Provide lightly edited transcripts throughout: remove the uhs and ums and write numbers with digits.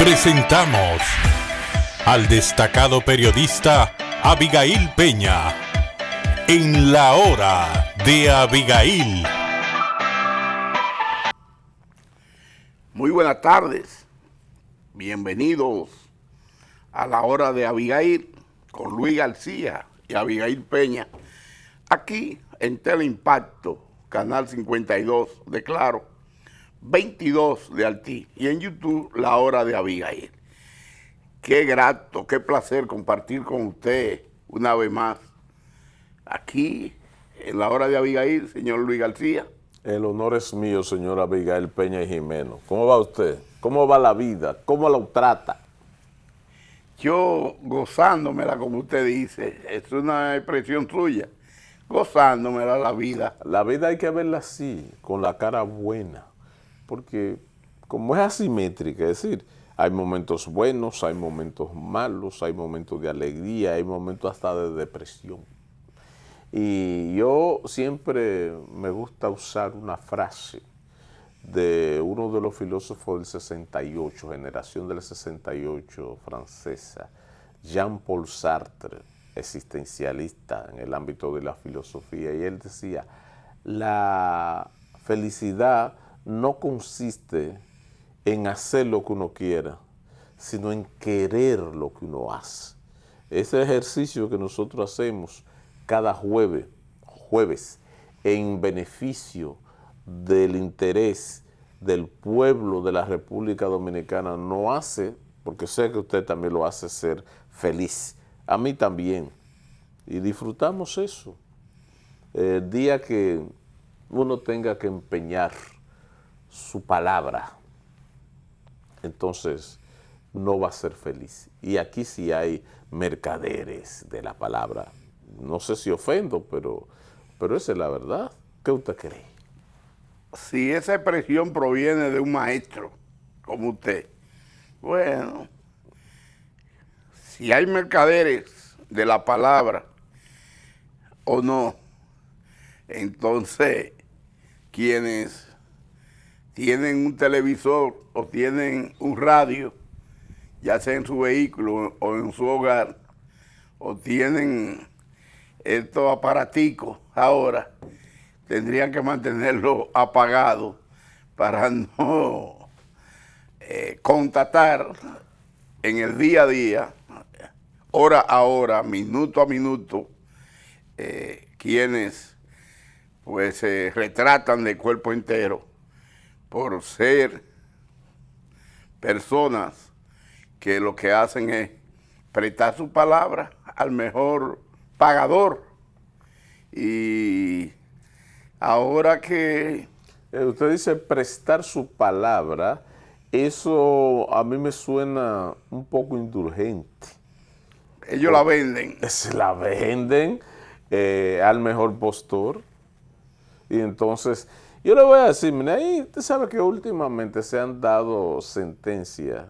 Presentamos al destacado periodista Abigail Peña en La Hora de Abigail. Muy buenas tardes, bienvenidos a La Hora de Abigail con Luis García y Abigail Peña, aquí en Teleimpacto, Canal 52 de Claro, 22 de Altí y en YouTube La Hora de Abigail. Qué grato, qué placer compartir con usted una vez más aquí en La Hora de Abigail, señor Luis García. El honor es mío, señor Abigail Peña y Jimeno. ¿Cómo va usted? ¿Cómo va la vida? ¿Cómo la trata? Yo gozándomela, como usted dice, es una expresión suya, gozándomela la vida. La vida hay que verla así, con la cara buena, porque como es asimétrica, es decir, hay momentos buenos, hay momentos malos, hay momentos de alegría, hay momentos hasta de depresión. Y yo siempre me gusta usar una frase de uno de los filósofos del 68, generación del 68 francesa, Jean-Paul Sartre, existencialista en el ámbito de la filosofía, y él decía, la felicidad no consiste en hacer lo que uno quiera, sino en querer lo que uno hace. Ese ejercicio que nosotros hacemos cada jueves, en beneficio del interés del pueblo de la República Dominicana, no hace, porque sé que usted también lo hace, ser feliz, a mí también, y disfrutamos eso. El día que uno tenga que empeñar su palabra, entonces no va a ser feliz. Y aquí sí hay mercaderes de la palabra. No sé si ofendo, pero esa es la verdad. ¿Qué usted cree? Si esa expresión proviene de un maestro como usted, bueno, si hay mercaderes de la palabra o no, entonces quienes tienen un televisor o tienen un radio, ya sea en su vehículo o en su hogar, o tienen estos aparaticos ahora, tendrían que mantenerlo apagado para no constatar en el día a día, hora a hora, minuto a minuto, quienes pues se retratan de cuerpo entero por ser personas que lo que hacen es prestar su palabra al mejor pagador. Y ahora que... Usted dice prestar su palabra, eso a mí me suena un poco indulgente. Ellos la venden. Se la venden al mejor postor. Y entonces, yo le voy a decir, mire, ahí usted sabe que últimamente se han dado sentencias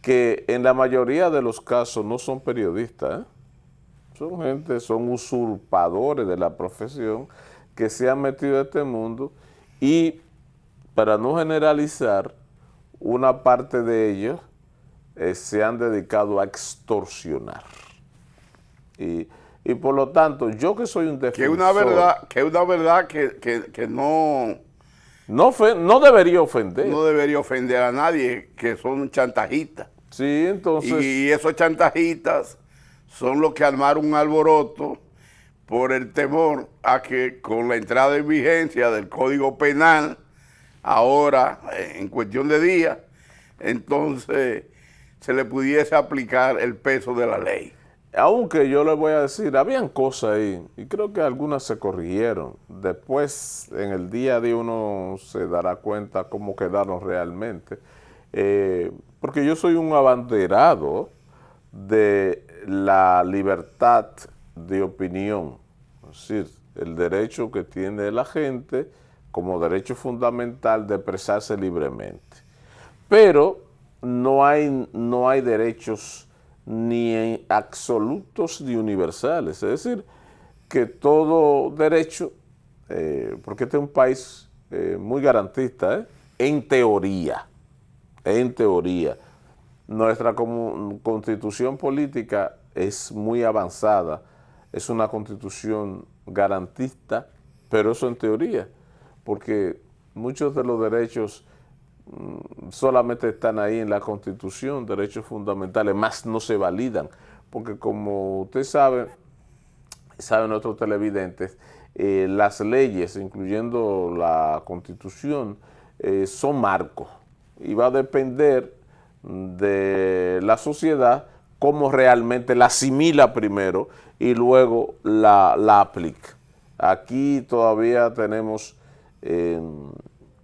que en la mayoría de los casos no son periodistas, son gente, son usurpadores de la profesión que se han metido a este mundo y, para no generalizar, una parte de ellos se han dedicado a extorsionar. Y por lo tanto, yo que soy un defensor... Que es una verdad que no... No debería ofender. No debería ofender a nadie, que son chantajistas. Sí, entonces... Y esos chantajistas son los que armaron un alboroto por el temor a que con la entrada en vigencia del Código Penal, ahora en cuestión de días, entonces se le pudiese aplicar el peso de la ley. Aunque yo le voy a decir, habían cosas ahí, y creo que algunas se corrigieron. Después, en el día a día, uno se dará cuenta cómo quedaron realmente. Porque yo soy un abanderado de la libertad de opinión, es decir, el derecho que tiene la gente como derecho fundamental de expresarse libremente. Pero no hay derechos ni absolutos ni universales, es decir, que todo derecho, porque este es un país muy garantista, en teoría, nuestra constitución política es muy avanzada, es una constitución garantista, pero eso en teoría, porque muchos de los derechos solamente están ahí en la Constitución, derechos fundamentales, más no se validan, porque como usted saben nuestros televidentes, las leyes, incluyendo la Constitución, son marcos y va a depender de la sociedad cómo realmente la asimila primero y luego la aplica. Aquí todavía tenemos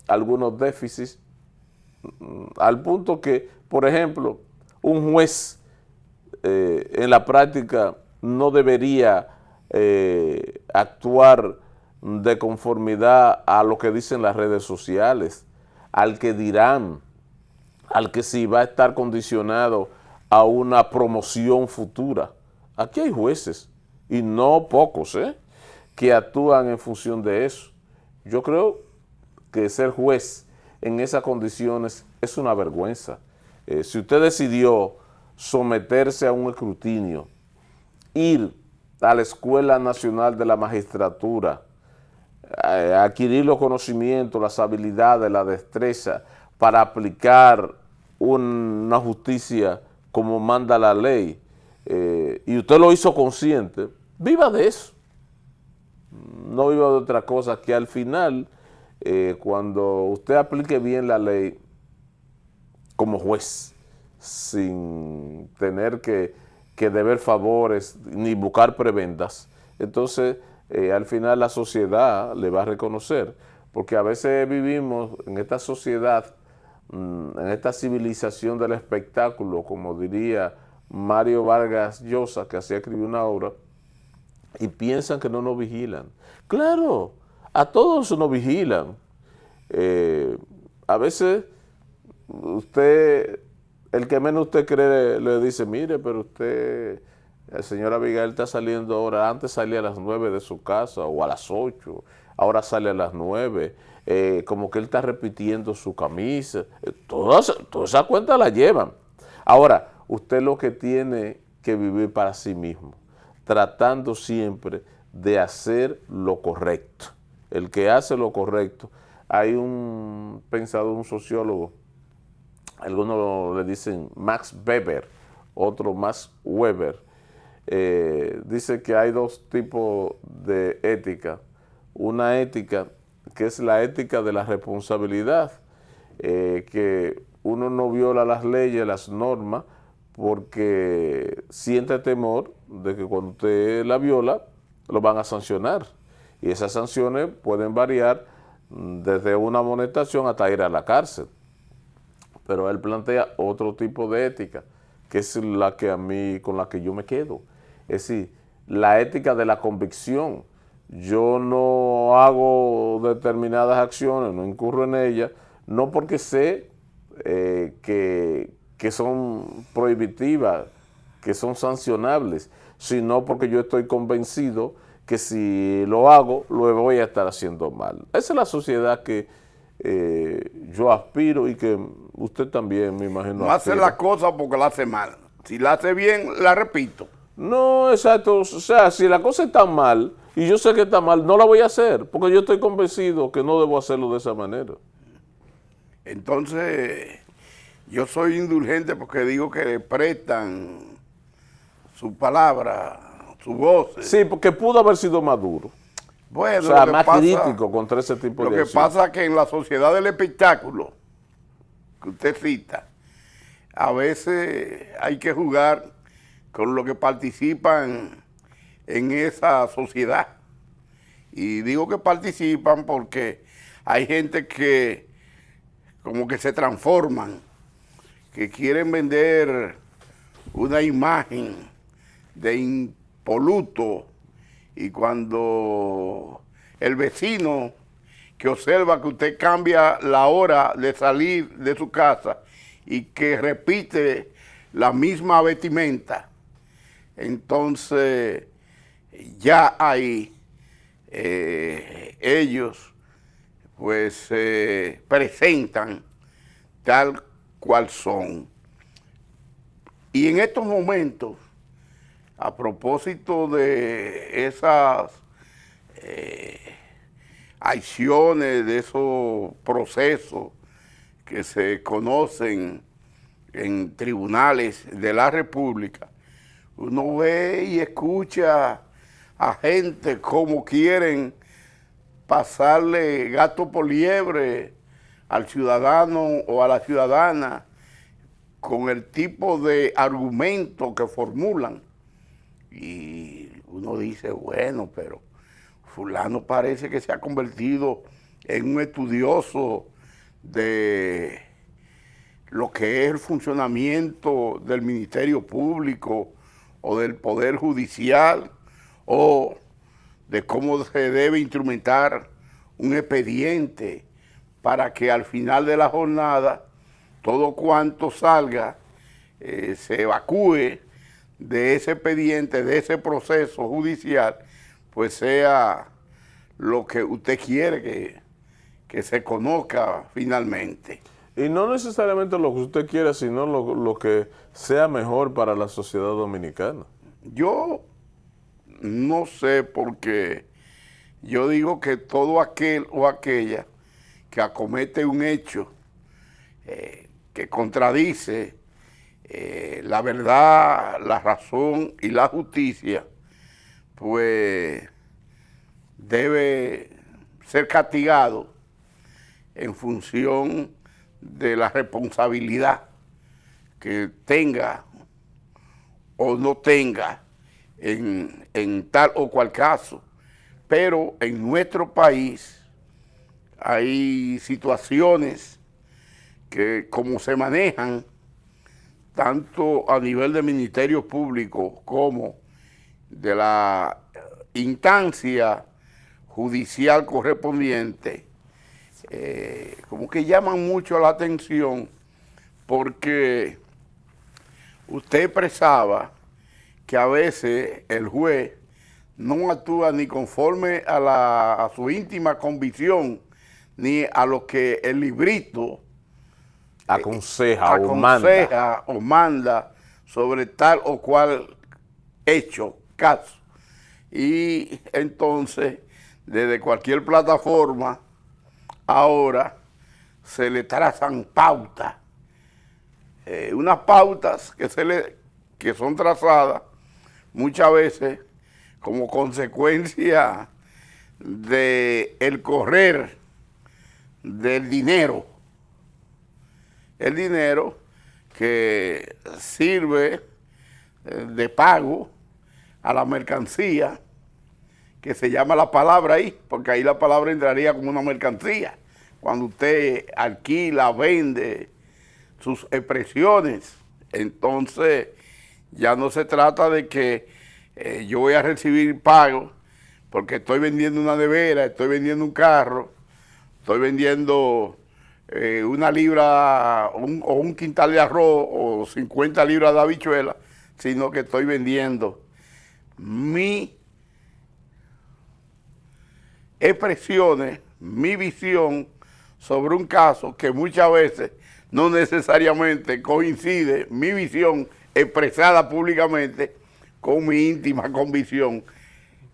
algunos déficits al punto que, por ejemplo, un juez en la práctica no debería actuar de conformidad a lo que dicen las redes sociales, al que dirán, al que sí va a estar condicionado a una promoción futura. Aquí hay jueces, y no pocos, que actúan en función de eso. Yo creo que ser juez en esas condiciones es una vergüenza. Si usted decidió someterse a un escrutinio, ir a la Escuela Nacional de la Magistratura, adquirir los conocimientos, las habilidades, la destreza para aplicar una justicia como manda la ley, y usted lo hizo consciente, viva de eso. No viva de otra cosa, que al final, cuando usted aplique bien la ley como juez, sin tener que deber favores ni buscar prebendas, entonces al final la sociedad le va a reconocer, porque a veces vivimos en esta sociedad, en esta civilización del espectáculo, como diría Mario Vargas Llosa, que así escribió una obra, y piensan que no nos vigilan. Claro, a todos nos vigilan. A veces usted, el que menos usted cree, le dice, mire, pero usted, el señor Abigail está saliendo ahora, antes salía a las 9 de su casa o a las 8, ahora sale a las 9, como que él está repitiendo su camisa. Todas esas cuentas la llevan. Ahora, usted lo que tiene que vivir para sí mismo, tratando siempre de hacer lo correcto. El que hace lo correcto. Hay un pensador, un sociólogo, algunos le dicen Max Weber, otro Max Weber, dice que hay dos tipos de ética. Una ética que es la ética de la responsabilidad, que uno no viola las leyes, las normas, porque siente temor de que cuando usted la viola, lo van a sancionar. Y esas sanciones pueden variar desde una amonestación hasta ir a la cárcel. Pero él plantea otro tipo de ética, que es la que a mí, con la que yo me quedo. Es decir, la ética de la convicción. Yo no hago determinadas acciones, no incurro en ellas, no porque sé que son prohibitivas, que son sancionables, sino porque yo estoy convencido que si lo hago, lo voy a estar haciendo mal. Esa es la sociedad que yo aspiro y que usted también, me imagino, no hace la cosa porque la hace mal. Si la hace bien, la repito. No, exacto. O sea, si la cosa está mal y yo sé que está mal, no la voy a hacer porque yo estoy convencido que no debo hacerlo de esa manera. Entonces, yo soy indulgente porque digo que le prestan su palabra, su voz. Sí, porque pudo haber sido más duro. Bueno, o sea, más crítico contra ese tipo de acciones. Lo que pasa es que en la sociedad del espectáculo, que usted cita, a veces hay que jugar con los que participan en esa sociedad. Y digo que participan porque hay gente que como que se transforman, que quieren vender una imagen de impoluto, y cuando el vecino que observa que usted cambia la hora de salir de su casa y que repite la misma vestimenta, entonces ya ahí ellos pues presentan tal cual son. Y en estos momentos, a propósito de esas acciones, de esos procesos que se conocen en tribunales de la República, uno ve y escucha a gente como quieren pasarle gato por liebre al ciudadano o a la ciudadana con el tipo de argumento que formulan. Y uno dice, bueno, pero fulano parece que se ha convertido en un estudioso de lo que es el funcionamiento del Ministerio Público o del Poder Judicial, o de cómo se debe instrumentar un expediente para que al final de la jornada todo cuanto salga se evacúe de ese expediente, de ese proceso judicial, pues sea lo que usted quiere que se conozca finalmente. Y no necesariamente lo que usted quiera, sino lo que sea mejor para la sociedad dominicana. Yo no sé, porque yo digo que todo aquel o aquella que acomete un hecho que contradice la verdad, la razón y la justicia, pues debe ser castigado en función de la responsabilidad que tenga o no tenga en tal o cual caso. Pero en nuestro país hay situaciones que, como se manejan tanto a nivel del Ministerio Público como de la instancia judicial correspondiente, como que llaman mucho la atención, porque usted expresaba que a veces el juez no actúa ni conforme a su íntima convicción, ni a lo que el librito aconseja o manda sobre tal o cual hecho, caso. Y entonces, desde cualquier plataforma, ahora se le trazan pautas, unas pautas que son trazadas muchas veces como consecuencia del correr del dinero. El dinero que sirve de pago a la mercancía, que se llama la palabra ahí, porque ahí la palabra entraría como una mercancía. Cuando usted alquila, vende sus expresiones, entonces ya no se trata de que yo voy a recibir pago porque estoy vendiendo una nevera, estoy vendiendo un carro, estoy vendiendo una libra o un quintal de arroz o 50 libras de habichuela, sino que estoy vendiendo mi expresiones, mi visión sobre un caso que muchas veces no necesariamente coincide mi visión expresada públicamente con mi íntima convicción.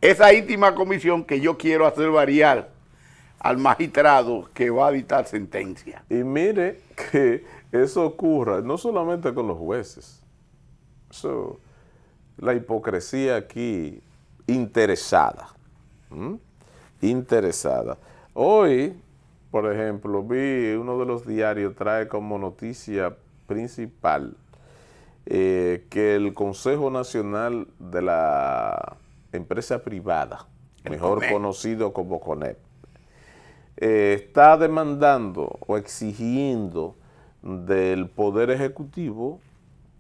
Esa íntima convicción que yo quiero hacer variar al magistrado que va a dictar sentencia. Y mire que eso ocurra no solamente con los jueces. La hipocresía aquí interesada. Interesada. Hoy, por ejemplo, vi uno de los diarios trae como noticia principal que el Consejo Nacional de la Empresa Privada, mejor conocido como CONEP, está demandando o exigiendo del Poder Ejecutivo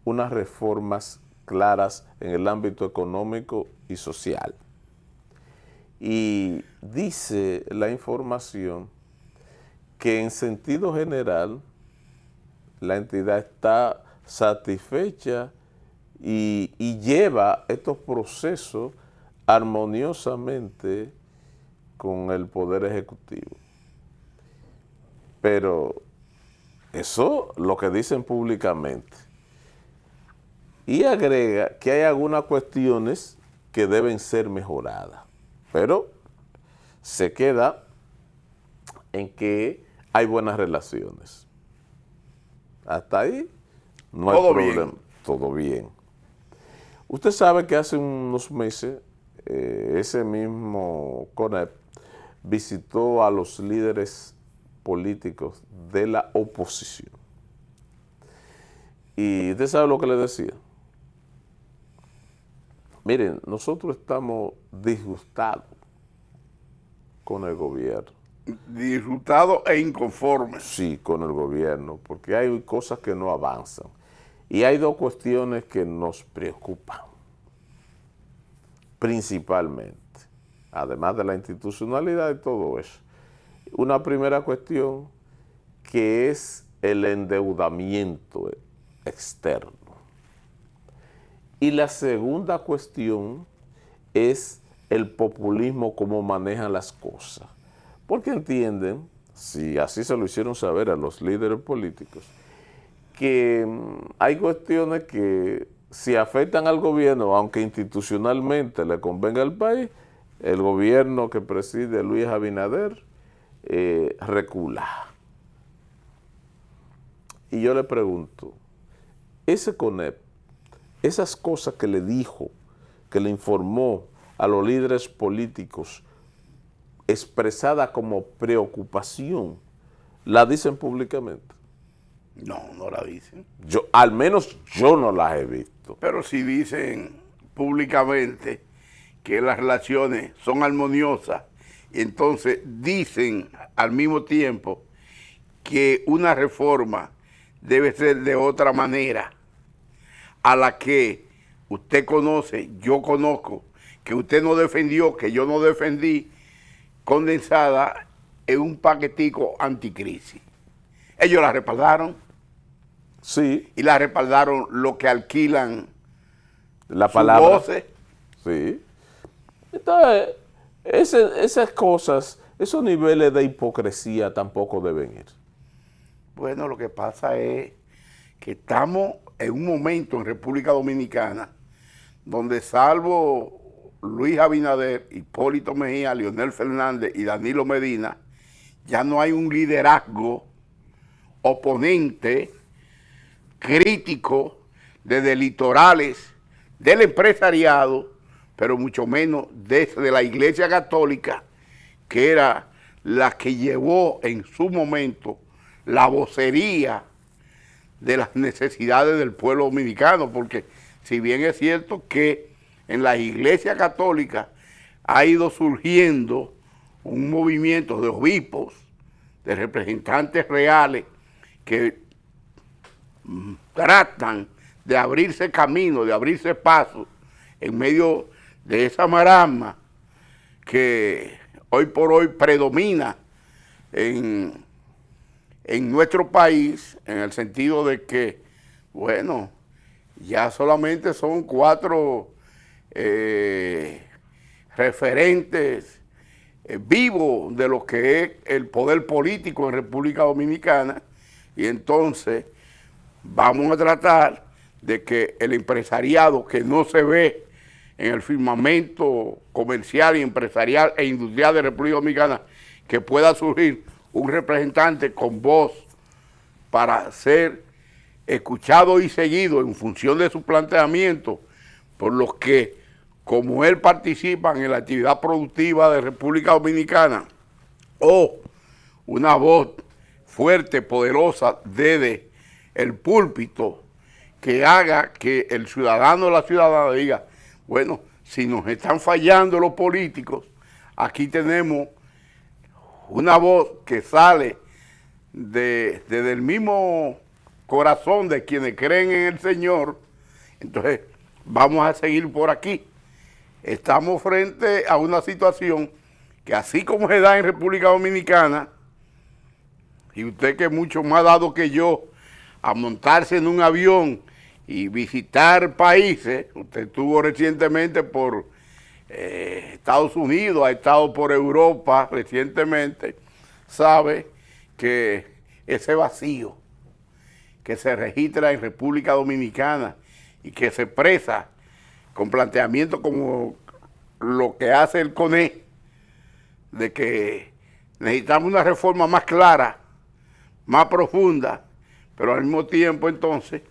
unas reformas claras en el ámbito económico y social. Y dice la información que en sentido general la entidad está satisfecha y lleva estos procesos armoniosamente con el Poder Ejecutivo. Pero eso lo que dicen públicamente. Y agrega que hay algunas cuestiones que deben ser mejoradas, pero se queda en que hay buenas relaciones. Hasta ahí no hay Todo problema. bien. Todo bien. Usted sabe que hace unos meses ese mismo CONEP visitó a los líderes políticos de la oposición. Y usted sabe lo que le decía. Miren, nosotros estamos disgustados con el gobierno. Disfrutados e inconformes. Sí, con el gobierno, porque hay cosas que no avanzan. Y hay dos cuestiones que nos preocupan, principalmente, además de la institucionalidad y todo eso. Una primera cuestión que es el endeudamiento externo. Y la segunda cuestión es el populismo, cómo manejan las cosas. Porque entienden, si así se lo hicieron saber a los líderes políticos, que hay cuestiones que si afectan al gobierno, aunque institucionalmente le convenga al país, el gobierno que preside Luis Abinader recula. Y yo le pregunto, ese CONEP, esas cosas que le dijo, que le informó a los líderes políticos, expresada como preocupación, ¿la dicen públicamente? No, no la dicen. Al menos yo no las he visto. Pero sí dicen públicamente que las relaciones son armoniosas y entonces dicen al mismo tiempo que una reforma debe ser de otra manera a la que usted conoce, yo conozco, que usted no defendió, que yo no defendí, condensada en un paquetico anticrisis. Ellos la respaldaron. Sí. Y la respaldaron lo que alquilan la sus palabra. voces. Sí. Entonces, esas cosas, esos niveles de hipocresía tampoco deben ir. Bueno, lo que pasa es que estamos en un momento en República Dominicana donde salvo Luis Abinader, Hipólito Mejía, Leonel Fernández y Danilo Medina, ya no hay un liderazgo oponente, crítico, desde litorales, del empresariado, pero mucho menos desde la Iglesia Católica, que era la que llevó en su momento la vocería de las necesidades del pueblo dominicano, porque si bien es cierto que en la Iglesia Católica ha ido surgiendo un movimiento de obispos, de representantes reales, que tratan de abrirse camino, de abrirse paso en medio de esa marasma que hoy por hoy predomina en nuestro país, en el sentido de que, bueno, ya solamente son 4 referentes vivos de lo que es el poder político en República Dominicana, y entonces vamos a tratar de que el empresariado que no se ve en el firmamento comercial y empresarial e industrial de República Dominicana, que pueda surgir un representante con voz para ser escuchado y seguido en función de su planteamiento por los que, como él, participan en la actividad productiva de República Dominicana, o una voz fuerte, poderosa desde el púlpito que haga que el ciudadano o la ciudadana diga, bueno, si nos están fallando los políticos, aquí tenemos una voz que sale desde el mismo corazón de quienes creen en el Señor. Entonces vamos a seguir por aquí. Estamos frente a una situación que, así como se da en República Dominicana, y usted que es mucho más dado que yo a montarse en un avión y visitar países, usted estuvo recientemente por Estados Unidos, ha estado por Europa recientemente, sabe que ese vacío que se registra en República Dominicana y que se expresa con planteamientos como lo que hace el CONE, de que necesitamos una reforma más clara, más profunda, pero al mismo tiempo entonces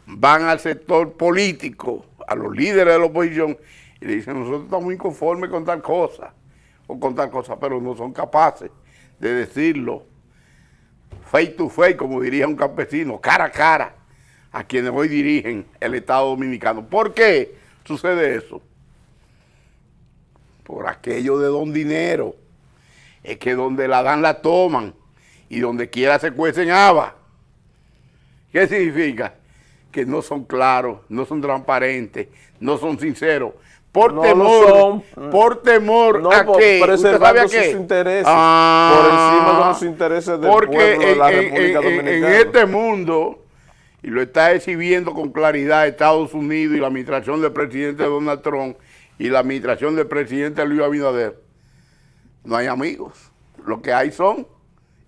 van al sector político, a los líderes de la oposición, y le dicen, nosotros estamos inconformes con tal cosa, o con tal cosa, pero no son capaces de decirlo face to face, como diría un campesino, cara a cara, a quienes hoy dirigen el Estado Dominicano. ¿Por qué sucede eso? Por aquello de don dinero. Es que donde la dan la toman y donde quiera se cuecen habas. ¿Qué significa? Que no son claros, no son transparentes, no son sinceros. Por No temor, lo son. por temor No, a qué. preservando sus intereses, por encima de los intereses del pueblo de la República Dominicana. En este mundo, y lo está exhibiendo con claridad Estados Unidos y la administración del presidente Donald Trump y la administración del presidente Luis Abinader, no hay amigos. Lo que hay son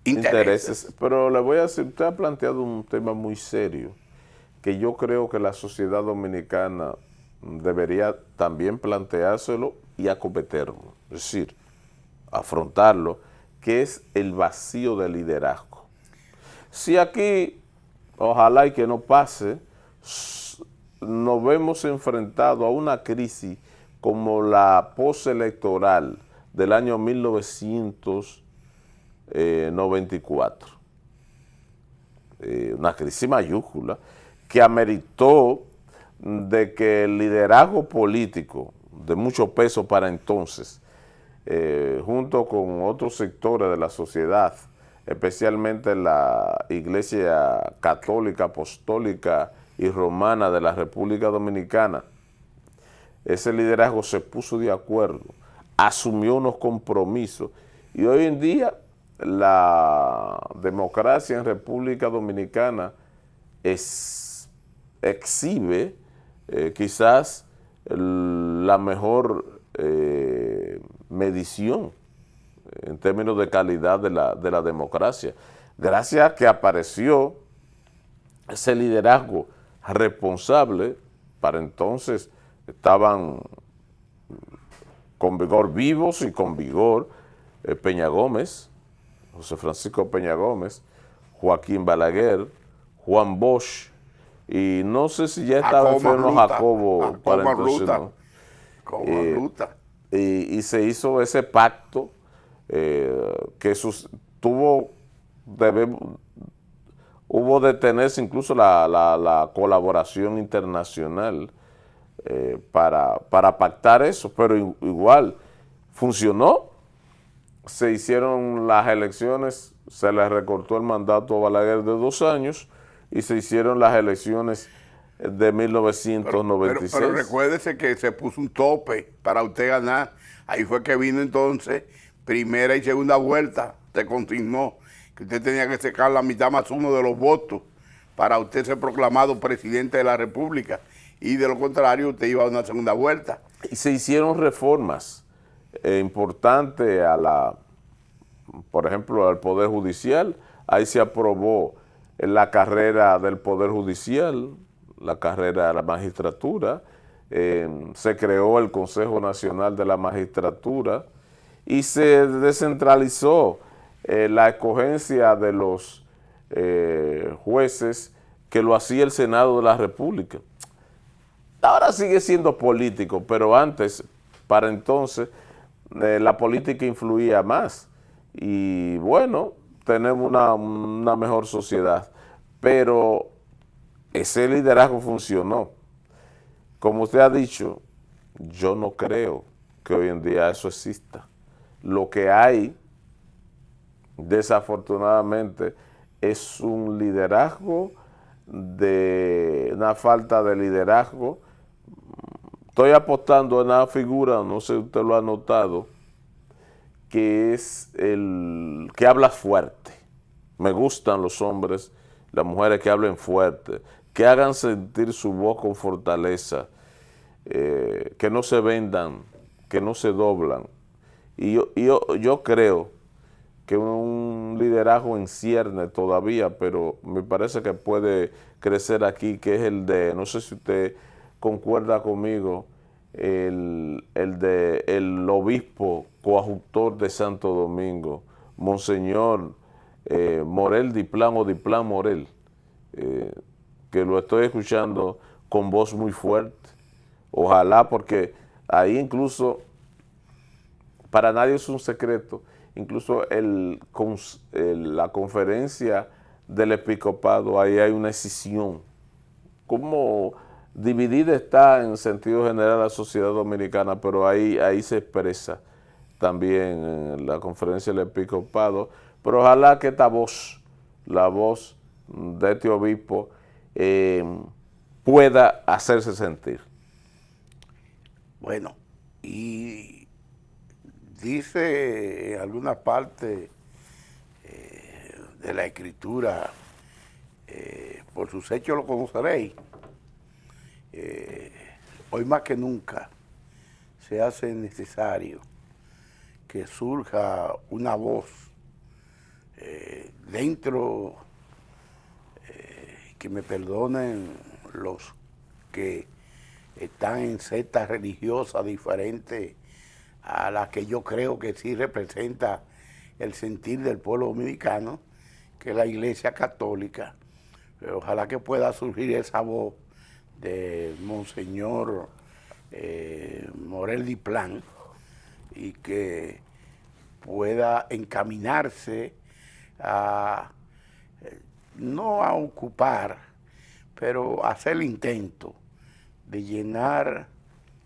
intereses. Pero le voy a decir, usted ha planteado un tema muy serio, que yo creo que la sociedad dominicana debería también planteárselo y acometerlo, es decir, afrontarlo, que es el vacío de liderazgo. Si aquí, ojalá y que no pase, nos vemos enfrentados a una crisis como la postelectoral del año 1994, una crisis mayúscula que ameritó de que el liderazgo político de mucho peso para entonces, junto con otros sectores de la sociedad, especialmente la Iglesia Católica, Apostólica y Romana de la República Dominicana, ese liderazgo se puso de acuerdo, asumió unos compromisos y hoy en día la democracia en República Dominicana exhibe quizás la mejor medición en términos de calidad de la democracia, gracias a que apareció ese liderazgo responsable. Para entonces estaban con vigor vivos y con vigor Peña Gómez, José Francisco Peña Gómez, Joaquín Balaguer, Juan Bosch, y no sé si ya estaba enfermo Jacobo para entonces, ¿no? Y se hizo ese pacto que hubo de tenerse incluso la colaboración internacional para pactar eso, pero igual funcionó. Se hicieron las elecciones, se le recortó el mandato a Balaguer de 2 años y se hicieron las elecciones de 1996. Pero recuérdese que se puso un tope para usted ganar. Ahí fue que vino entonces primera y segunda vuelta. Se consignó que usted tenía que sacar la mitad más uno de los votos para usted ser proclamado presidente de la República. Y de lo contrario, usted iba a una segunda vuelta. Y se hicieron reformas importantes por ejemplo, al Poder Judicial. Ahí se aprobó la carrera del Poder Judicial, la carrera de la magistratura, se creó el Consejo Nacional de la Magistratura y se descentralizó la escogencia de los jueces, que lo hacía el Senado de la República. Ahora sigue siendo político, pero antes, para entonces, la política influía más. Y bueno, tenemos una mejor sociedad, pero ese liderazgo funcionó. Como usted ha dicho, yo no creo que hoy en día eso exista. Lo que hay, desafortunadamente, es un liderazgo una falta de liderazgo. Estoy apostando en una figura, no sé si usted lo ha notado, que es el que habla fuerte. Me gustan los hombres, las mujeres que hablen fuerte, que hagan sentir su voz con fortaleza, que no se vendan, que no se doblan. Y yo creo que un liderazgo en cierne todavía, pero me parece que puede crecer aquí, que es el de, no sé si usted concuerda conmigo el obispo coadjutor de Santo Domingo, Monseñor Morel Diplán o Diplán Morel, que lo estoy escuchando con voz muy fuerte. Ojalá, porque ahí incluso, para nadie es un secreto, incluso la conferencia del episcopado, ahí hay una escisión. Como dividida está en sentido general la sociedad dominicana, pero ahí se expresa también en la conferencia del episcopado. Pero ojalá que esta voz, la voz de este obispo, pueda hacerse sentir. Bueno, y dice en alguna parte de la Escritura, por sus hechos lo conoceréis. Hoy más que nunca se hace necesario que surja una voz dentro, que me perdonen los que están en sectas religiosas diferentes a las que yo creo que sí representa el sentir del pueblo dominicano, que es la Iglesia Católica. Ojalá que pueda surgir esa voz de Monseñor Morel Diplán y que pueda encaminarse a, no a ocupar, pero a hacer el intento de llenar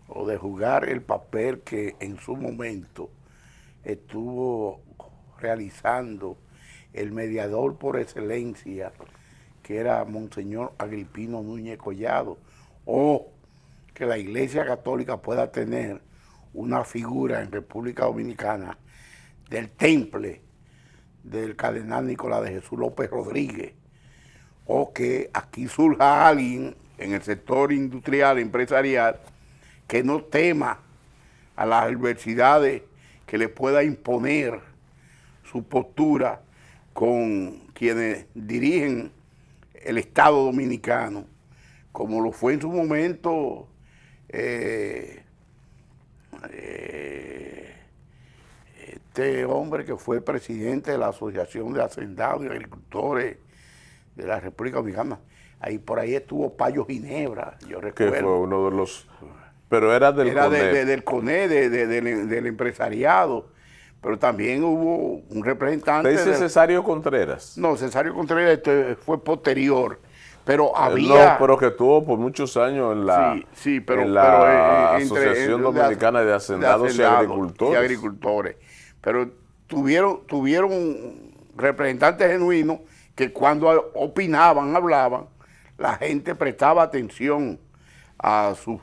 o de jugar el papel que en su momento estuvo realizando el mediador por excelencia, que era Monseñor Agripino Núñez Collado, o que la Iglesia Católica pueda tener una figura en República Dominicana del temple del cardenal Nicolás de Jesús López Rodríguez, o que aquí surja alguien en el sector industrial, empresarial, que no tema a las adversidades que le pueda imponer su postura con quienes dirigen el Estado dominicano, como lo fue en su momento este hombre que fue presidente de la Asociación de Hacendados y Agricultores de la República Dominicana. Ahí por ahí estuvo Payo Ginebra, yo recuerdo. Que fue uno de los... Pero era del CONE. Del CONE, del empresariado. Pero también hubo un representante... ¿Te dice Cesario Contreras? No, Cesario Contreras fue posterior. Pero había... No, pero que estuvo por muchos años en la, pero Asociación Dominicana de Hacendados y Agricultores. Pero tuvieron representantes genuinos que cuando opinaban, hablaban, la gente prestaba atención a sus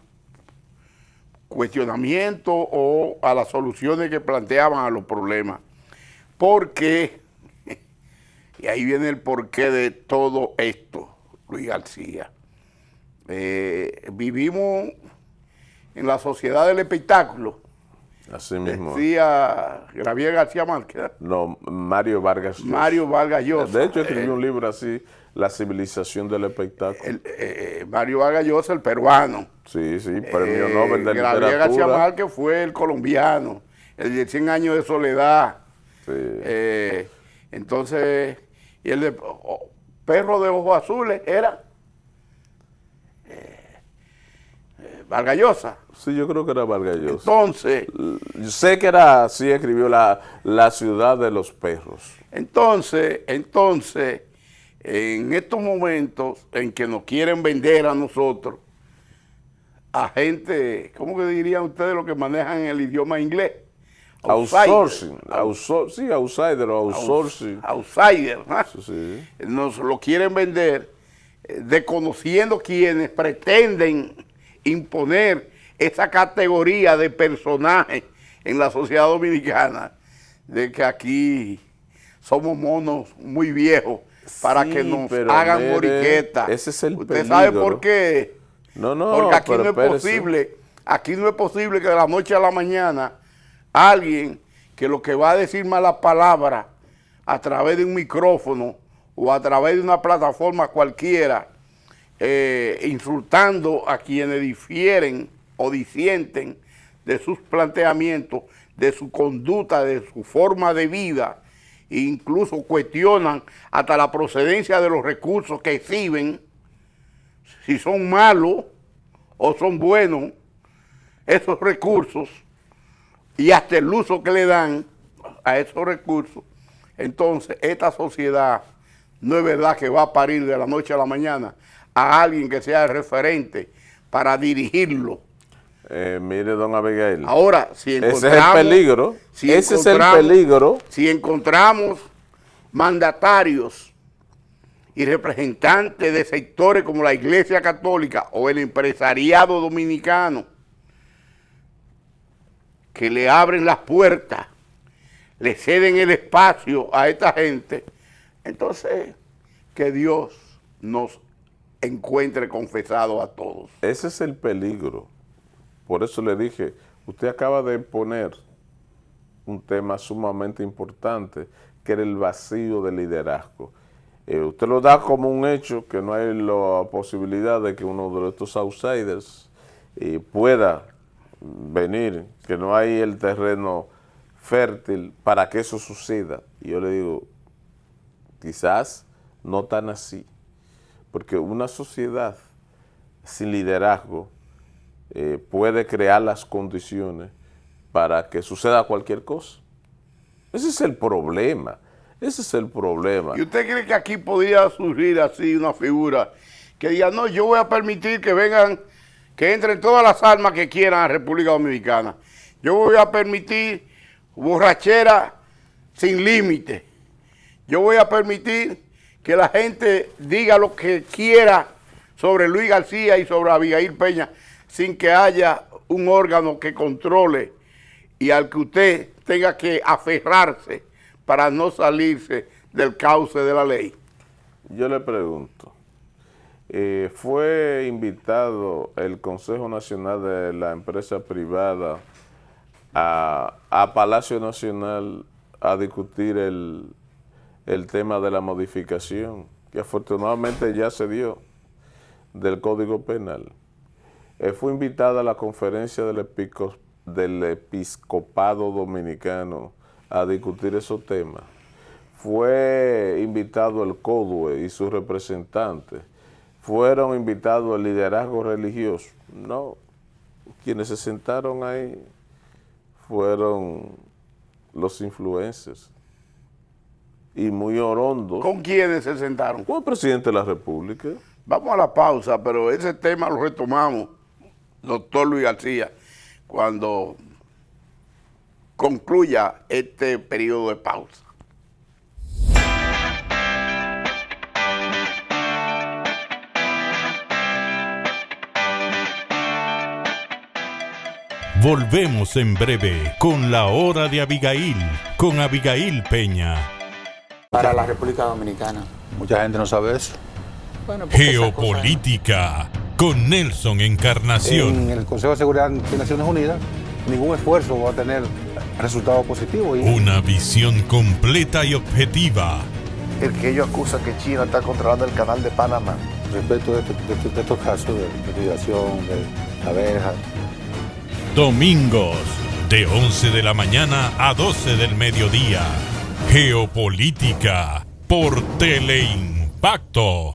cuestionamientos o a las soluciones que planteaban a los problemas. Porque, y ahí viene el porqué de todo esto, Luis García. Vivimos en la sociedad del espectáculo. Así mismo. Decía Gabriel García Márquez. No, Mario Vargas Llosa. Mario Vargas Llosa. De hecho, escribió un libro así, La civilización del espectáculo. Mario Vargas Llosa, el peruano. Sí, premio Nobel de Literatura. Gabriel García Márquez fue el colombiano, el de 100 años de soledad. Sí. Entonces, y el de Perro de Ojos Azules era Vargas Llosa. Sí, yo creo que era Vargas Llosa. Entonces, yo sé que era, sí escribió la ciudad de los perros. Entonces, en estos momentos en que nos quieren vender a nosotros, a gente, ¿cómo que dirían ustedes los que manejan el idioma inglés? Outsourcing. Outsider o outsourcing. Outsider, ¿no? Sí. Nos lo quieren vender desconociendo quienes pretenden imponer esa categoría de personaje en la sociedad dominicana, de que aquí somos monos muy viejos para que nos hagan moriqueta. Ese es el ¿Usted peligro? sabe por qué? No, porque aquí no es posible que de la noche a la mañana alguien que lo que va a decir malas palabras a través de un micrófono o a través de una plataforma cualquiera insultando a quienes difieren o disienten de sus planteamientos, de su conducta, de su forma de vida, e incluso cuestionan hasta la procedencia de los recursos que exhiben, si son malos o son buenos esos recursos, y hasta el uso que le dan a esos recursos. Entonces, esta sociedad no es verdad que va a parir de la noche a la mañana a alguien que sea el referente para dirigirlo. Mire, don Abigail. Ahora, si encontramos... Ese es el peligro. Ese es el peligro. Si encontramos mandatarios y representantes de sectores como la Iglesia Católica o el empresariado dominicano que le abren las puertas, le ceden el espacio a esta gente, entonces que Dios nos encuentre confesados a todos. Ese es el peligro. Por eso le dije, usted acaba de poner un tema sumamente importante, que era el vacío de liderazgo. Usted lo da como un hecho, que no hay la posibilidad de que uno de estos outsiders pueda venir, que no hay el terreno fértil para que eso suceda. Y yo le digo, quizás no tan así, porque una sociedad sin liderazgo puede crear las condiciones para que suceda cualquier cosa. Ese es el problema. Ese es el problema. ¿Y usted cree que aquí podría surgir así una figura que diga, no, yo voy a permitir que vengan, que entren todas las armas que quieran a República Dominicana? Yo voy a permitir borrachera sin límite. Yo voy a permitir que la gente diga lo que quiera sobre Luis García y sobre Abigail Peña, sin que haya un órgano que controle y al que usted tenga que aferrarse para no salirse del cauce de la ley. Yo le pregunto, ¿fue invitado el Consejo Nacional de la Empresa Privada a Palacio Nacional a discutir el tema de la modificación, que afortunadamente ya se dio, del Código Penal? Fue invitada a la conferencia del Episcopado Dominicano a discutir esos temas. Fue invitado el CODUE y sus representantes. Fueron invitados el liderazgo religioso. No, quienes se sentaron ahí fueron los influencers. Y muy orondos. ¿Con quiénes se sentaron? Con el presidente de la República. Vamos a la pausa, pero ese tema lo retomamos, doctor Luis García, cuando concluya este periodo de pausa. Volvemos en breve con la hora de Abigail, con Abigail Peña. Para la República Dominicana. Mucha gente no sabe eso. Bueno, Geopolítica con Nelson Encarnación. En el Consejo de Seguridad de Naciones Unidas, ningún esfuerzo va a tener resultados positivos. Una visión completa y objetiva. El que ellos acusan que China está controlando el canal de Panamá. Respecto de estos casos de migración, de abejas. Domingos, de 11 de la mañana a 12 del mediodía. Geopolítica por Teleimpacto.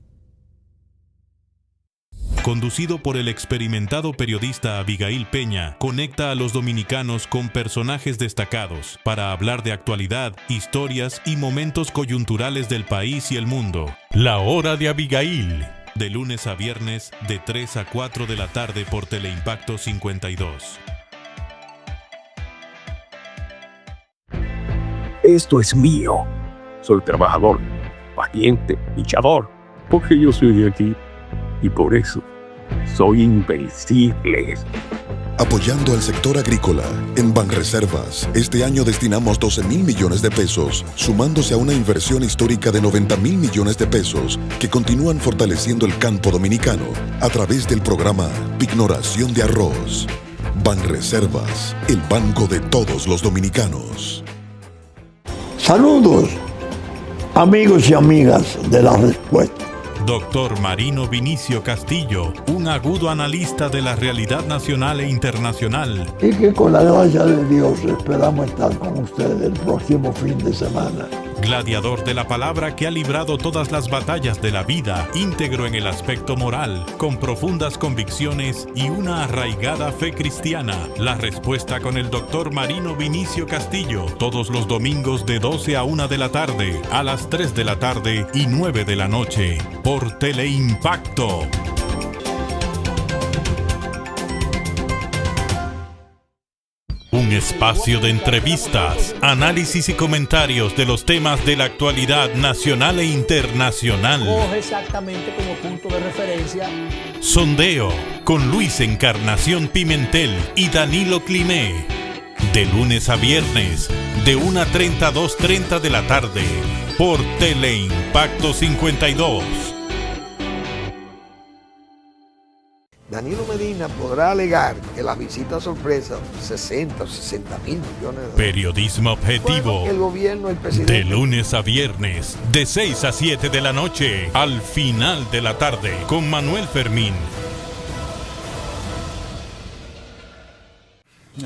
Conducido por el experimentado periodista Abigail Peña, conecta a los dominicanos con personajes destacados para hablar de actualidad, historias y momentos coyunturales del país y el mundo. La hora de Abigail, de lunes a viernes de 3 a 4 de la tarde por Teleimpacto 52. Esto es mío. Soy trabajador, paciente, luchador, porque yo soy de aquí y por eso soy invencible. Apoyando al sector agrícola, en Banreservas, este año destinamos 12,000 millones de pesos, sumándose a una inversión histórica de 90,000 millones de pesos que continúan fortaleciendo el campo dominicano a través del programa Pignoración de Arroz. Banreservas, el banco de todos los dominicanos. Saludos, amigos y amigas de La Respuesta. Doctor Marino Vinicio Castillo, un agudo analista de la realidad nacional e internacional. Y que con la gracia de Dios esperamos estar con ustedes el próximo fin de semana. Gladiador de la palabra que ha librado todas las batallas de la vida, íntegro en el aspecto moral, con profundas convicciones y una arraigada fe cristiana. La respuesta con el Doctor Marino Vinicio Castillo, todos los domingos de 12 a 1 de la tarde, a las 3 de la tarde y 9 de la noche, por Teleimpacto. Un espacio de entrevistas, análisis y comentarios de los temas de la actualidad nacional e internacional. Coge exactamente como punto de referencia. Sondeo con Luis Encarnación Pimentel y Danilo Cliné. De lunes a viernes, de 1:30 a 2:30 de la tarde, por Teleimpacto 52. Danilo Medina podrá alegar que las visitas sorpresa, 60 o 60 mil millones de dólares. Periodismo objetivo. Bueno, el gobierno, el presidente. De lunes a viernes, de 6 a 7 de la noche, al final de la tarde, con Manuel Fermín.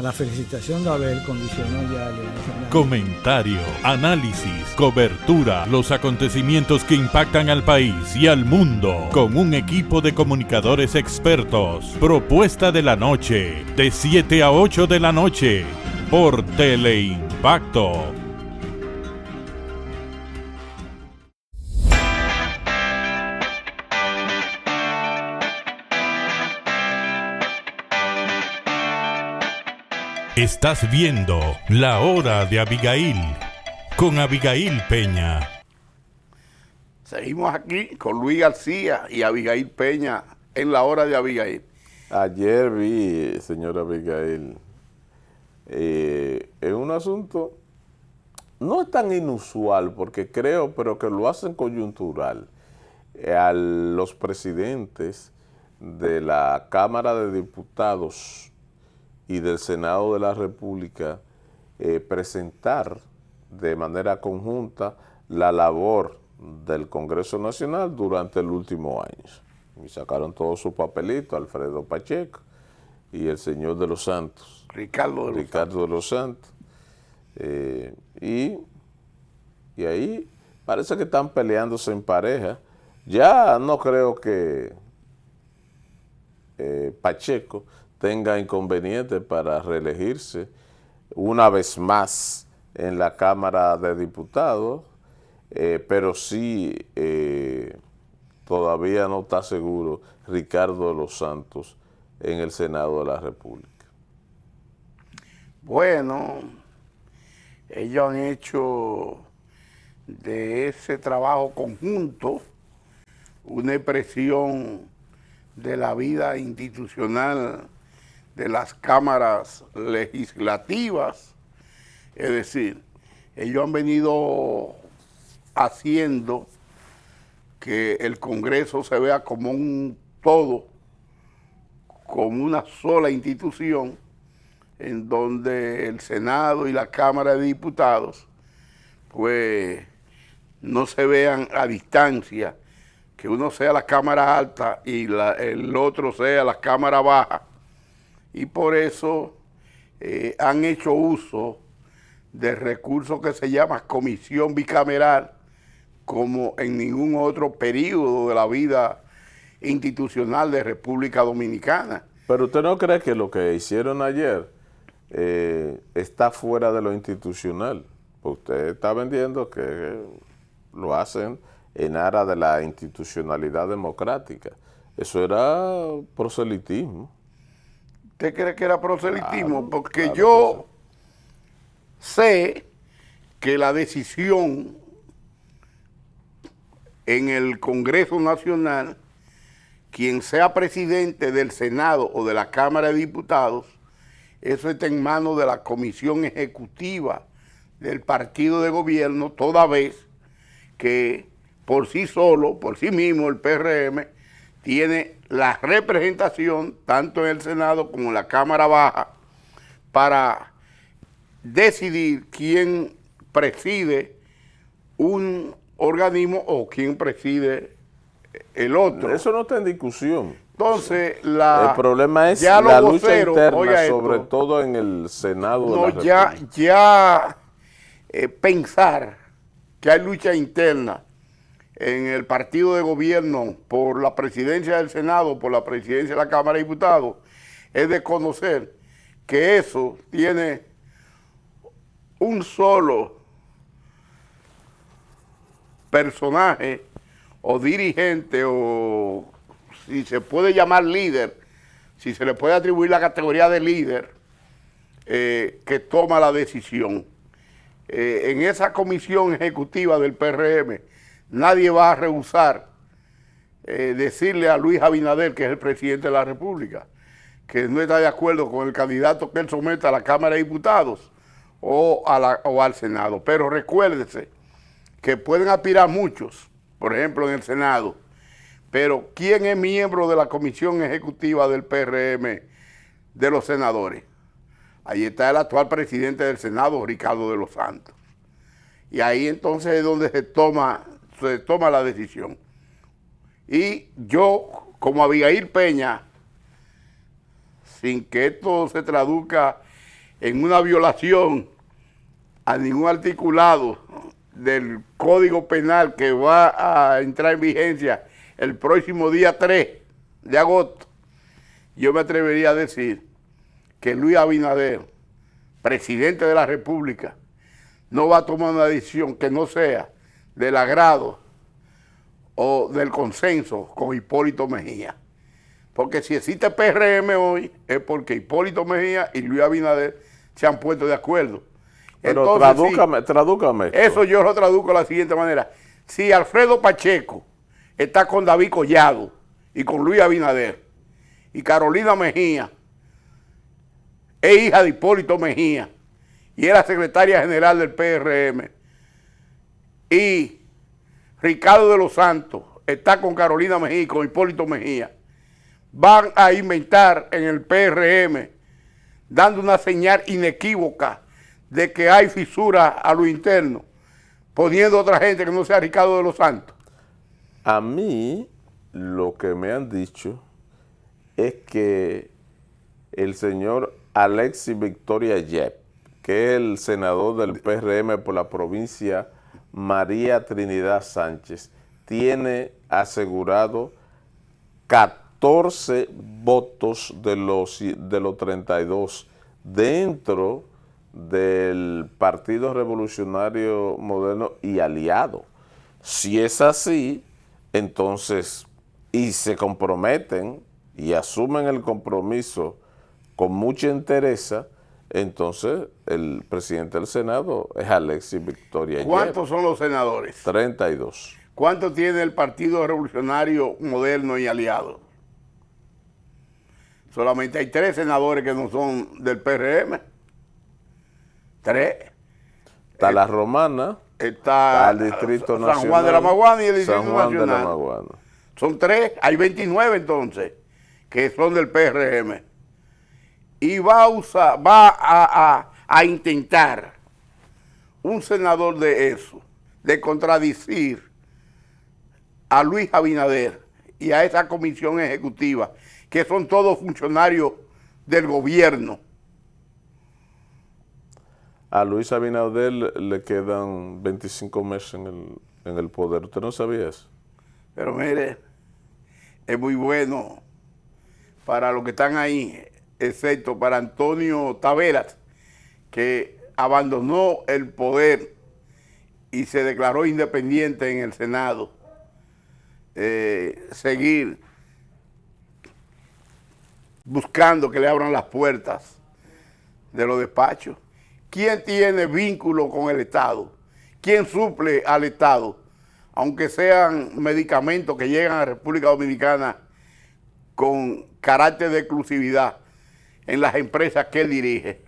La felicitación de Abel condicionó ya el Comentario, análisis, cobertura, los acontecimientos que impactan al país y al mundo, con un equipo de comunicadores expertos. Propuesta de la noche, de 7 a 8 de la noche, por Teleimpacto. Estás viendo La Hora de Abigail, con Abigail Peña. Seguimos aquí con Luis García y Abigail Peña en La Hora de Abigail. Ayer vi, señora Abigail, en un asunto no es tan inusual, porque creo, pero que lo hacen coyuntural, a los presidentes de la Cámara de Diputados y del Senado de la República presentar de manera conjunta la labor del Congreso Nacional durante el último año. Y sacaron todos sus papelitos, Alfredo Pacheco y el señor de los Santos. Ricardo de los Santos. Y ahí parece que están peleándose en pareja. Ya no creo que Pacheco tenga inconveniente para reelegirse una vez más en la Cámara de Diputados, pero sí todavía no está seguro Ricardo de los Santos en el Senado de la República. Bueno, ellos han hecho de ese trabajo conjunto una expresión de la vida institucional de las cámaras legislativas, es decir, ellos han venido haciendo que el Congreso se vea como un todo, como una sola institución, en donde el Senado y la Cámara de Diputados, pues, no se vean a distancia, que uno sea la Cámara Alta y el otro sea la Cámara Baja. Y por eso han hecho uso de recursos que se llama comisión bicameral, como en ningún otro periodo de la vida institucional de República Dominicana. Pero ¿usted no cree que lo que hicieron ayer está fuera de lo institucional? Usted está vendiendo que lo hacen en aras de la institucionalidad democrática. Eso era proselitismo. ¿Usted cree que era proselitismo? Claro, porque claro, yo sé que la decisión en el Congreso Nacional, quien sea presidente del Senado o de la Cámara de Diputados, eso está en manos de la Comisión Ejecutiva del Partido de Gobierno, toda vez que por sí solo, por sí mismo, el PRM tiene la representación, tanto en el Senado como en la Cámara Baja, para decidir quién preside un organismo o quién preside el otro. Eso no está en discusión. Entonces, el problema es ya la lucha voceros, interna, sobre todo en el Senado de la República. Ya pensar que hay lucha interna en el partido de gobierno por la presidencia del Senado, por la presidencia de la Cámara de Diputados, es desconocer que eso tiene un solo personaje o dirigente, o si se puede llamar líder, si se le puede atribuir la categoría de líder, que toma la decisión. En esa comisión ejecutiva del PRM, nadie va a rehusar decirle a Luis Abinader, que es el presidente de la República, que no está de acuerdo con el candidato que él someta a la Cámara de Diputados o al Senado. Pero recuérdese que pueden aspirar muchos, por ejemplo en el Senado, pero ¿quién es miembro de la comisión ejecutiva del PRM de los senadores? Ahí está el actual presidente del Senado, Ricardo de los Santos. Y ahí entonces es donde se toma la decisión. Y yo, como Abigail Peña, sin que esto se traduzca en una violación a ningún articulado del Código Penal que va a entrar en vigencia el próximo día 3 de agosto, yo me atrevería a decir que Luis Abinader, presidente de la República, no va a tomar una decisión que no sea del agrado o del consenso con Hipólito Mejía. Porque si existe PRM hoy es porque Hipólito Mejía y Luis Abinader se han puesto de acuerdo. Pero entonces, tradúcame esto. Eso yo lo traduzco de la siguiente manera. Si Alfredo Pacheco está con David Collado y con Luis Abinader, y Carolina Mejía es hija de Hipólito Mejía y era secretaria general del PRM, y Ricardo de los Santos está con Carolina Mejía y con Hipólito Mejía, van a inventar en el PRM, dando una señal inequívoca de que hay fisura a lo interno, poniendo otra gente que no sea Ricardo de los Santos. A mí lo que me han dicho es que el señor Alexis Victoria Yep, que es el senador del PRM por la provincia María Trinidad Sánchez, tiene asegurado 14 votos de los 32 dentro del Partido Revolucionario Moderno y aliado. Si es así, entonces, y se comprometen y asumen el compromiso con mucha entereza, entonces el presidente del Senado es Alexis Victoria Yep. ¿Cuántos son los senadores? 32. ¿Cuánto tiene el Partido Revolucionario Moderno y aliado? Solamente hay 3 senadores que no son del PRM. 3. Está la Romana, está el Distrito Nacional, San Juan de la Maguana y el Distrito San Juan Nacional. de la Maguana. Son 3, hay 29 entonces, que son del PRM. Y va a intentar un senador de eso, de contradecir a Luis Abinader y a esa comisión ejecutiva, que son todos funcionarios del gobierno. A Luis Abinader le quedan 25 meses en el poder. ¿Usted no sabía eso? Pero mire, es muy bueno para los que están ahí, excepto para Antonio Taveras, que abandonó el poder y se declaró independiente en el Senado, seguir buscando que le abran las puertas de los despachos. ¿Quién tiene vínculo con el Estado? ¿Quién suple al Estado? Aunque sean medicamentos que llegan a República Dominicana con carácter de exclusividad en las empresas que él dirige.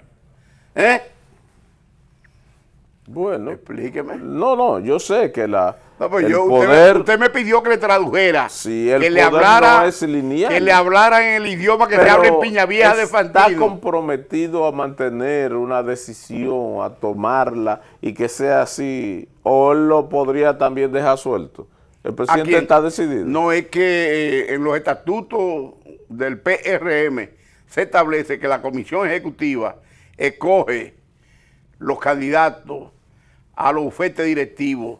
Bueno. Explíqueme. No, yo sé que usted me pidió que le tradujera, si el que le poder hablara, no es lineal, que le hablara en el idioma que se habla en Piñavieja de Fantino. Está comprometido a mantener una decisión, a tomarla y que sea así, o él lo podría también dejar suelto. El presidente está decidido. No, es que en los estatutos del PRM se establece que la comisión ejecutiva escoge los candidatos a los bufetes directivos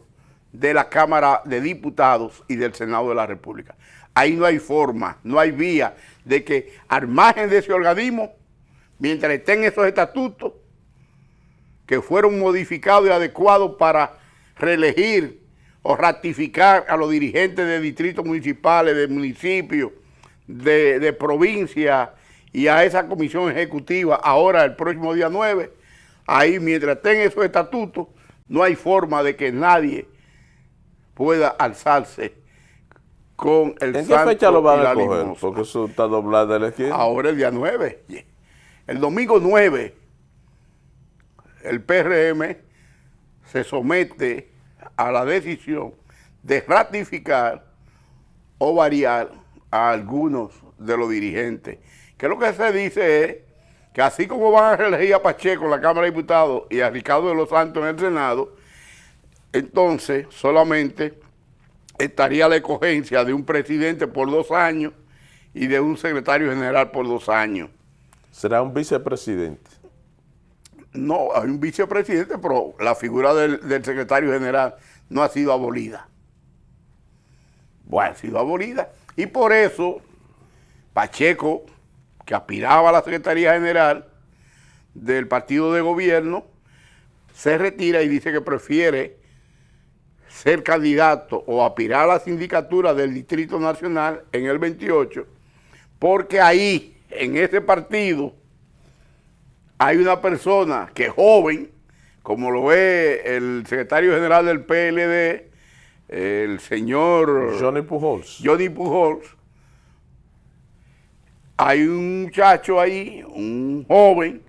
de la Cámara de Diputados y del Senado de la República. Ahí no hay forma, no hay vía de que al margen de ese organismo, mientras estén esos estatutos que fueron modificados y adecuados para reelegir o ratificar a los dirigentes de distritos municipales, de municipios, de provincia y a esa comisión ejecutiva ahora el próximo día 9, ahí mientras estén esos estatutos, no hay forma de que nadie pueda alzarse con el ¿En santo qué fecha lo van y la a coger? limosna. Porque eso está doblado de la izquierda. Ahora el día 9. El domingo 9, el PRM se somete a la decisión de ratificar o variar a algunos de los dirigentes. Que lo que se dice es que así como van a reelegir a Pacheco en la Cámara de Diputados y a Ricardo de los Santos en el Senado, entonces solamente estaría la escogencia de un presidente por 2 años y de un secretario general por 2 años. ¿Será un vicepresidente? No, hay un vicepresidente, pero la figura del secretario general no ha sido abolida. Bueno, ha sido abolida. Y por eso, Pacheco, que aspiraba a la Secretaría General del partido de gobierno, se retira y dice que prefiere ser candidato o aspirar a la sindicatura del Distrito Nacional en el 28, porque ahí, en ese partido, hay una persona que es joven, como lo es el secretario general del PLD, el señor Johnny Pujols. Hay un muchacho ahí, un joven,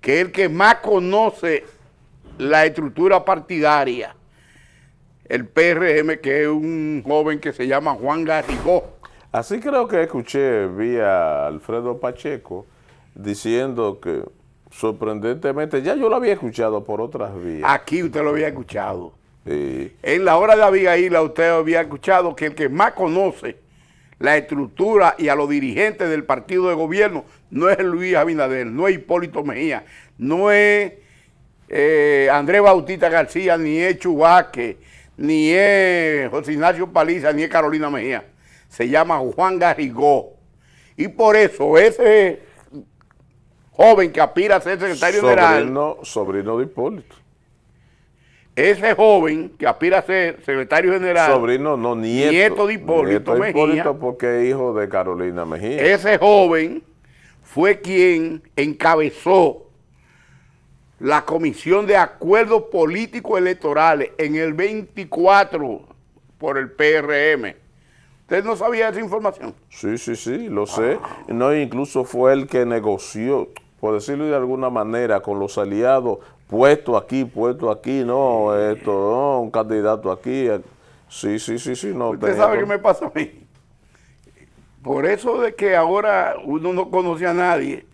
que es el que más conoce la estructura partidaria, el PRM, que es un joven que se llama Juan Garrigó. Así creo que escuché vía Alfredo Pacheco diciendo que sorprendentemente, ya yo lo había escuchado por otras vías. Aquí usted lo había escuchado. Sí. En la hora de Abigail usted había escuchado que el que más conoce la estructura y a los dirigentes del partido de gobierno no es Luis Abinader, no es Hipólito Mejía, no es Andrés Bautista García, ni es Chubaque, ni es José Ignacio Paliza, ni es Carolina Mejía. Se llama Juan Garrigó. Y por eso ese joven que aspira a ser secretario general, sobrino de Hipólito. ese joven que aspira a ser secretario general, sobrino, no, nieto de Hipólito Mejía, Hipólito porque es hijo de Carolina Mejía. Ese joven fue quien encabezó la Comisión de Acuerdos Políticos Electorales en el 24 por el PRM. ¿Usted no sabía esa información? Sí, lo sé. No, incluso fue el que negoció, por decirlo de alguna manera, con los aliados, puesto aquí, no, un candidato aquí. Sí, no. ¿Usted sabe qué me pasa a mí? Por eso de que ahora uno no conoce a nadie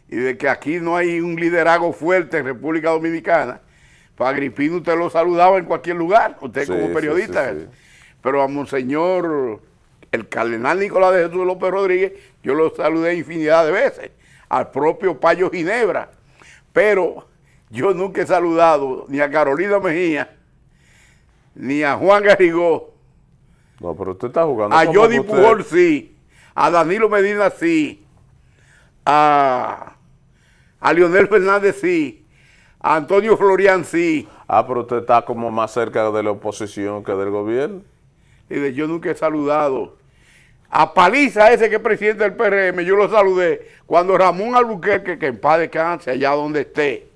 y de que aquí no hay un liderazgo fuerte en República Dominicana, pues a Agripino usted lo saludaba en cualquier lugar, usted como periodista. Sí. Pero a Monseñor, el cardenal Nicolás de Jesús López Rodríguez, yo lo saludé infinidad de veces, al propio Payo Ginebra, pero yo nunca he saludado ni a Carolina Mejía, ni a Juan Garrigó. No, pero usted está jugando. A Johnny Pujols sí, a Danilo Medina sí, a Leonel Fernández sí, a Antonio Florian sí. Pero usted está como más cerca de la oposición que del gobierno. Y yo nunca he saludado. A Paliza, ese que es presidente del PRM, yo lo saludé cuando Ramón Albuquerque, que en paz descanse allá donde esté,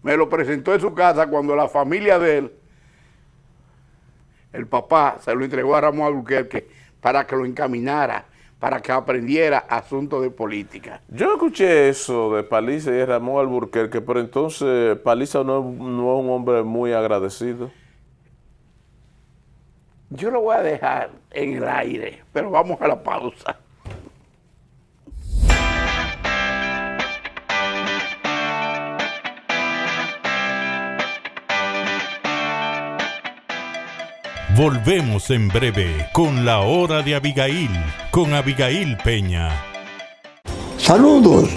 me lo presentó en su casa cuando la familia de él, el papá, se lo entregó a Ramón Albuquerque para que lo encaminara, para que aprendiera asuntos de política. Yo escuché eso de Paliza y de Ramón Albuquerque, pero entonces Paliza no es un hombre muy agradecido. Yo lo voy a dejar en el aire, pero vamos a la pausa. Volvemos en breve con la hora de Abigail, con Abigail Peña. Saludos,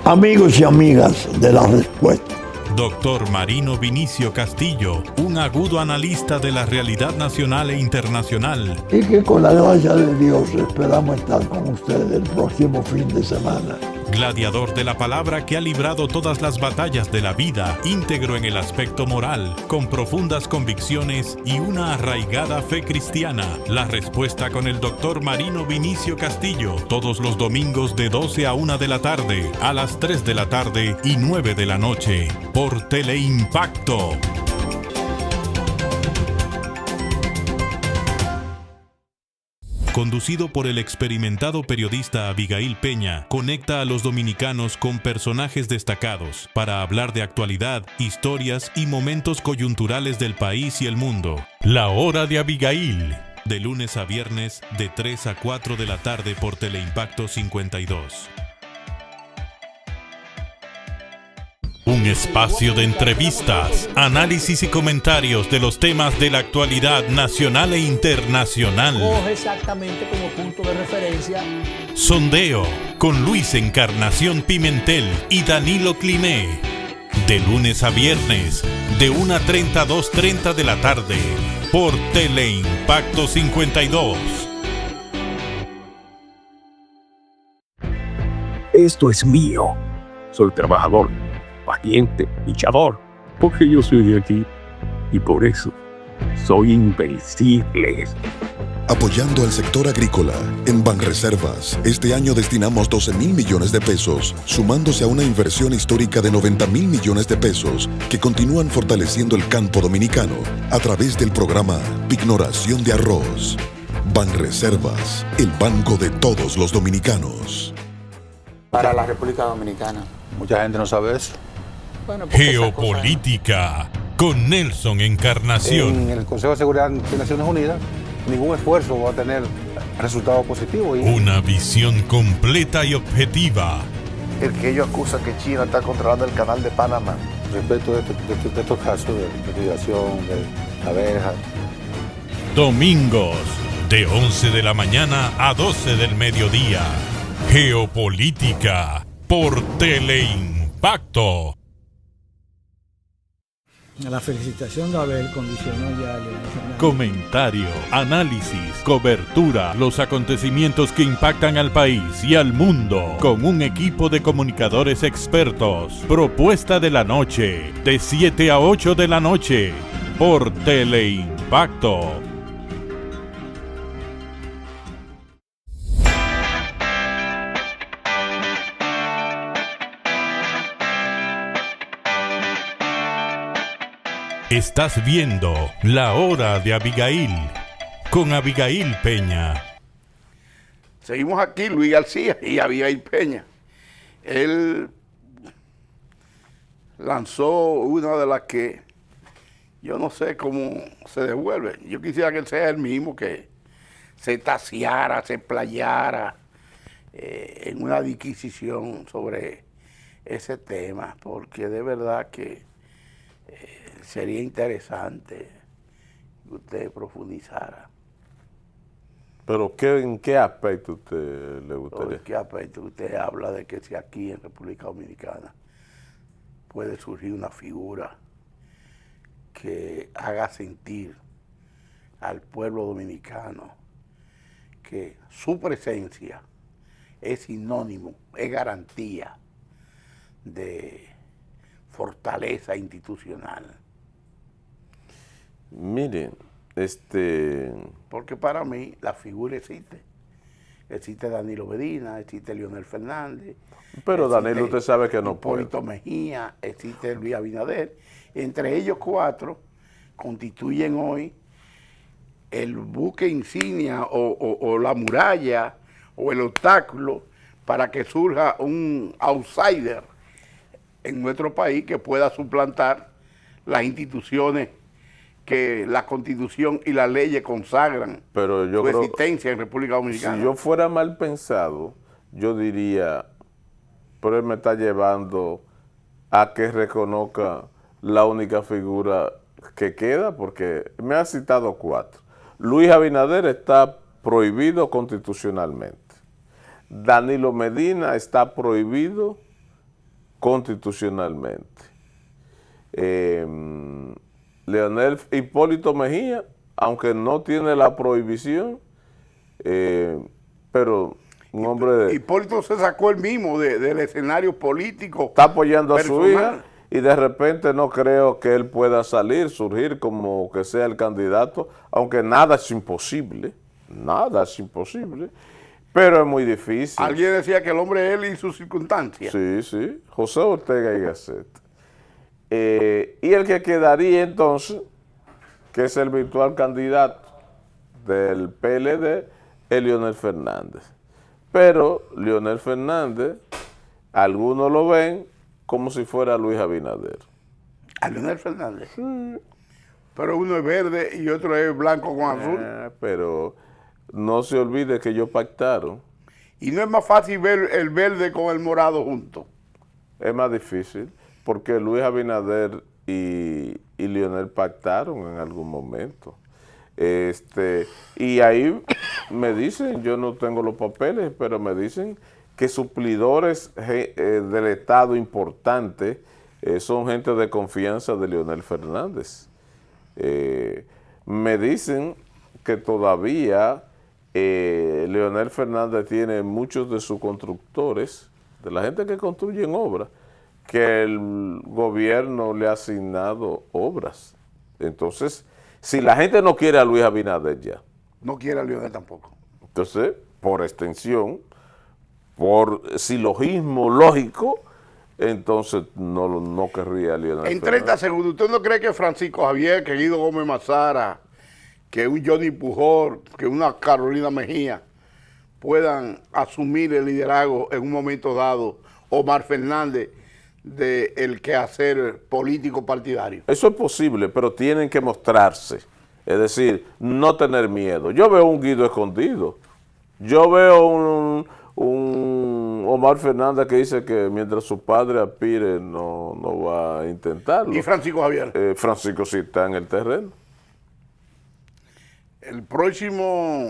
amigos y amigas de La Respuesta. Doctor Marino Vinicio Castillo, un agudo analista de la realidad nacional e internacional. Y que con la gracia de Dios esperamos estar con ustedes el próximo fin de semana. Gladiador de la palabra que ha librado todas las batallas de la vida, íntegro en el aspecto moral, con profundas convicciones y una arraigada fe cristiana. La Respuesta con el Dr. Marino Vinicio Castillo, todos los domingos de 12 a 1 de la tarde, a las 3 de la tarde y 9 de la noche, por Teleimpacto. Conducido por el experimentado periodista Abigail Peña, conecta a los dominicanos con personajes destacados para hablar de actualidad, historias y momentos coyunturales del país y el mundo. La hora de Abigail, de lunes a viernes de 3 a 4 de la tarde por Teleimpacto 52. Un espacio de entrevistas, análisis y comentarios de los temas de la actualidad nacional e internacional. Coge exactamente como punto de referencia. Sondeo con Luis Encarnación Pimentel y Danilo Cliné. De lunes a viernes, de 1:30 a 2:30 de la tarde, por Teleimpacto 52. Esto es mío. Soy trabajador, paciente, luchador, porque yo soy de aquí y por eso soy invencible. Apoyando al sector agrícola, en Banreservas, este año destinamos 12.000 millones de pesos, sumándose a una inversión histórica de 90.000 millones de pesos que continúan fortaleciendo el campo dominicano a través del programa Pignoración de Arroz. Banreservas, el banco de todos los dominicanos. Para la República Dominicana. Mucha gente no sabe eso. Bueno, Geopolítica con Nelson Encarnación. En el Consejo de Seguridad de Naciones Unidas, ningún esfuerzo va a tener resultado positivo. Una visión completa y objetiva. El que ellos acusan que China está controlando el canal de Panamá. Respecto de estos casos de investigación, de abejas. Domingos, de 11 de la mañana a 12 del mediodía. Geopolítica por Teleimpacto. La felicitación de Abel condicionó ya el Comentario, análisis, cobertura, los acontecimientos que impactan al país y al mundo, con un equipo de comunicadores expertos. Propuesta de la noche, de 7 a 8 de la noche, por Teleimpacto. Estás viendo La Hora de Abigail, con Abigail Peña. Seguimos aquí, Luis García y Abigail Peña. Él lanzó una de las que yo no sé cómo se devuelve. Yo quisiera que él sea el mismo, que se taseara, se playara en una disquisición sobre ese tema, porque de verdad que sería interesante que usted profundizara. ¿Pero en qué aspecto usted le gustaría? ¿En qué aspecto usted habla de que si aquí en República Dominicana puede surgir una figura que haga sentir al pueblo dominicano que su presencia es sinónimo, es garantía de fortaleza institucional? Miren, porque para mí la figura existe. Existe Danilo Medina, existe Leonel Fernández. Pero Danilo, usted sabe que no puede. Hipólito Mejía, existe Luis Abinader. Entre ellos cuatro constituyen hoy el buque insignia o la muralla o el obstáculo para que surja un outsider en nuestro país que pueda suplantar las instituciones que la Constitución y las leyes consagran. Pero yo su creo, existencia en República Dominicana. Si yo fuera mal pensado, yo diría, pero él me está llevando a que reconozca la única figura que queda, porque me ha citado 4. Luis Abinader está prohibido constitucionalmente. Danilo Medina está prohibido constitucionalmente. Leonel Hipólito Mejía, aunque no tiene la prohibición, pero un hombre de... Hipólito se sacó él mismo del escenario político. Está apoyando personal. a su hija y de repente no creo que él pueda surgir como que sea el candidato, aunque nada es imposible, pero es muy difícil. Alguien decía que el hombre es él y sus circunstancias. Sí, José Ortega y Gasset. Y el que quedaría entonces, que es el virtual candidato del PLD, es Leonel Fernández. Pero Leonel Fernández, algunos lo ven como si fuera Luis Abinader. ¿A Leonel Fernández? Pero uno es verde y otro es blanco con azul. Pero no se olvide que ellos pactaron. Y no es más fácil ver el verde con el morado juntos. Es más difícil, porque Luis Abinader y Leonel pactaron en algún momento. Y ahí me dicen, yo no tengo los papeles, pero me dicen que suplidores del Estado importante son gente de confianza de Leonel Fernández. Me dicen que todavía Leonel Fernández tiene muchos de sus constructores, de la gente que construye obras, que el gobierno le ha asignado obras. Entonces, si la gente no quiere a Luis Abinader ya. No quiere a Leonel tampoco. Entonces, por extensión, por silogismo lógico, entonces no querría a Leonel En Fernández. 30 segundos, ¿usted no cree que Francisco Javier, que Guido Gómez Mazara, que un Johnny Pujol, que una Carolina Mejía puedan asumir el liderazgo en un momento dado, Omar Fernández, del quehacer político partidario? Eso es posible, pero tienen que mostrarse. Es decir, no tener miedo. Yo veo un Guido escondido. Yo veo un Omar Fernández que dice que mientras su padre aspire no va a intentarlo. ¿Y Francisco Javier? Francisco sí está en el terreno. El próximo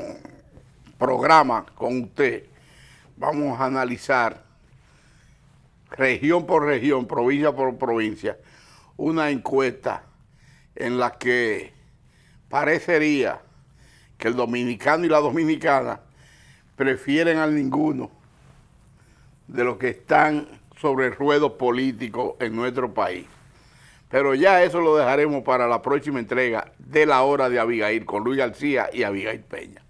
programa con usted vamos a analizar región por región, provincia por provincia, una encuesta en la que parecería que el dominicano y la dominicana prefieren al ninguno de los que están sobre el ruedo político en nuestro país. Pero ya eso lo dejaremos para la próxima entrega de La Hora de Abigail con Luis García y Abigail Peña.